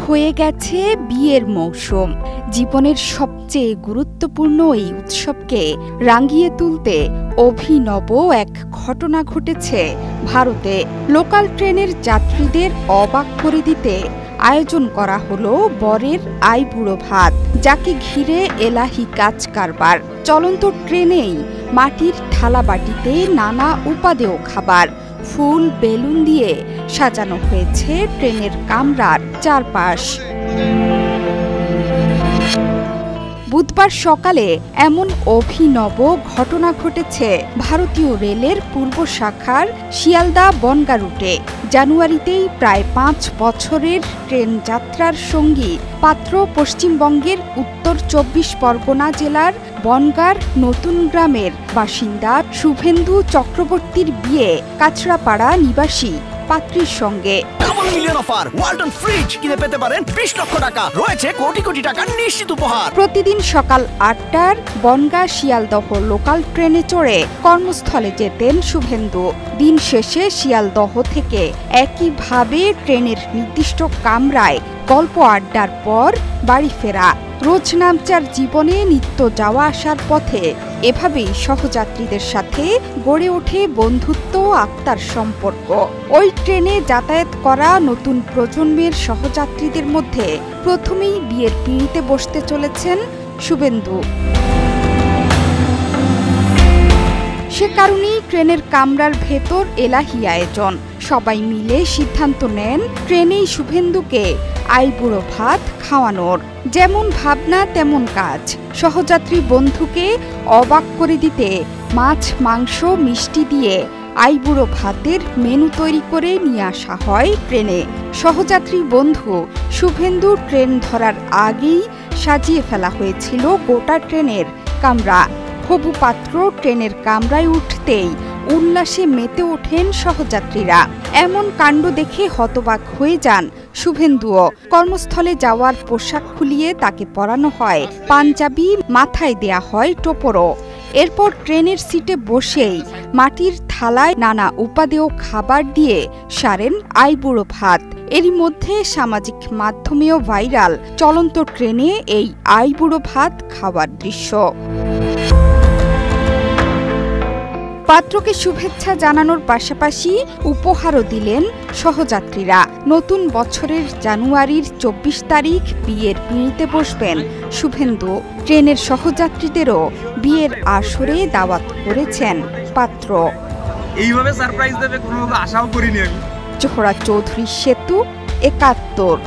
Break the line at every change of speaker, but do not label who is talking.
হয়ে গেছে বিয়ের মৌসুম। জীবনের সবচেয়ে গুরুত্বপূর্ণ এই উৎসবকে রাঙিয়ে তুলতে অভিনব এক ঘটনা ঘটেছে ভারতে। লোকাল ট্রেনের যাত্রীদের অবাক করে দিতে আয়োজন করা হলো বরের আইবুড়ো ভাত, যাকে ঘিরে এলাহি কাজ কারবার। চলন্ত ট্রেনেই মাটির থালাবাটিতে নানা উপাদেয় খাবার, ফুল, বেলুন দিয়ে সাজানো হয়েছে ট্রেনের কামরার চারপাশ। বুধবার সকালে এমন অভিনব ঘটনা ঘটেছে ভারতীয় রেলের পূর্ব শাখার শিয়ালদা বনগাঁ রুটে। জানুয়ারিতেই প্রায় ৫ বছরের ট্রেন যাত্রার সঙ্গী পাত্র পশ্চিমবঙ্গের উত্তর ২৪ পরগনা জেলার বনগাঁর নতুন গ্রামের বাসিন্দা শুভেন্দু চক্রবর্তীর বিয়ে কাছড়াপাড়া নিবাসী পাত্রীর সঙ্গে।
Double million offer, Walton fridge কিনে পেতে পারেন ২০ লক্ষ টাকা, রয়েছে কোটি কোটি টাকার নিশ্চিত উপহার।
প্রতিদিন সকাল ৮টার বনগাঁ শিয়ালদহ লোকাল ট্রেনে চড়ে কর্মস্থলে যেতেন শুভেন্দু। দিন শেষে শিয়ালদহ থেকে একইভাবে ট্রেনের নির্দিষ্ট কামরায় গল্প আড্ডার পর বাড়ি ফেরা। রোজ নামচার জীবনে নিত্য যাওয়া আসার পথে এভাবেই সহযাত্রীদের সাথে গড়ে ওঠে বন্ধুত্ব, আত্মার সম্পর্ক। ওই ট্রেনে যাতায়াত করা নতুন প্রজন্মের সহযাত্রীদের মধ্যে প্রথমেই বিয়ের পিঁড়িতে বসতে চলেছেন শুভেন্দু। সে কারণেই ট্রেনের কামরার ভেতর এলাহি আয়োজন। সবাই মিলে সিদ্ধান্ত নেন ট্রেনেই শুভেন্দুকে আইবুড়ো ভাত খাওয়ানোর। যেমন ভাবনা তেমন কাজ। সহযাত্রী বন্ধুকে অবাক করে দিতে মাছ, মাংস, মিষ্টি দিয়ে আইবুড়ো ভাতের মেনু তৈরি করে নিয়ে আসা হয় ট্রেনে। সহযাত্রী বন্ধু শুভেন্দু ট্রেন ধরার আগেই সাজিয়ে ফেলা হয়েছিল গোটা ট্রেনের কামরা। হবু পাত্র ট্রেনের কামরায় উঠতেই উল্লাসে মেতে ওঠেন সহযাত্রীরা। এমন কাণ্ড দেখে হতবাক হয়ে যান শুভেন্দুও। কর্মস্থলে যাওয়ার পোশাক খুলিয়ে তাকে পরানো হয় পাঞ্জাবি, মাথায় দেয়া হয় টোপরও। এরপর ট্রেনের সিটে বসেই মাটির থালায় নানা উপাদেয় খাবার দিয়ে সারেন আইবুড়ো ভাত। এরই মধ্যে সামাজিক মাধ্যমেও ভাইরাল চলন্ত ট্রেনে এই আইবুড়ো ভাত খাওয়ার দৃশ্য। পাত্রকে শুভেচ্ছা জানানোর পাশাপাশি উপহারও দিলেন সহযাত্রীরা। নতুন বছরের জানুয়ারির ২৪ তারিখ বিয়ের পিঁড়িতে বসবেন শুভেন্দু। ট্রেনের সহযাত্রীদেরও বিয়ের আসরে দাওয়াত করেছেন পাত্র।
এইভাবে সারপ্রাইজ দেবে কোনোভাবে আশাও করিনি আমি।
জোহরা চৌধুরী সেতু, ৭১।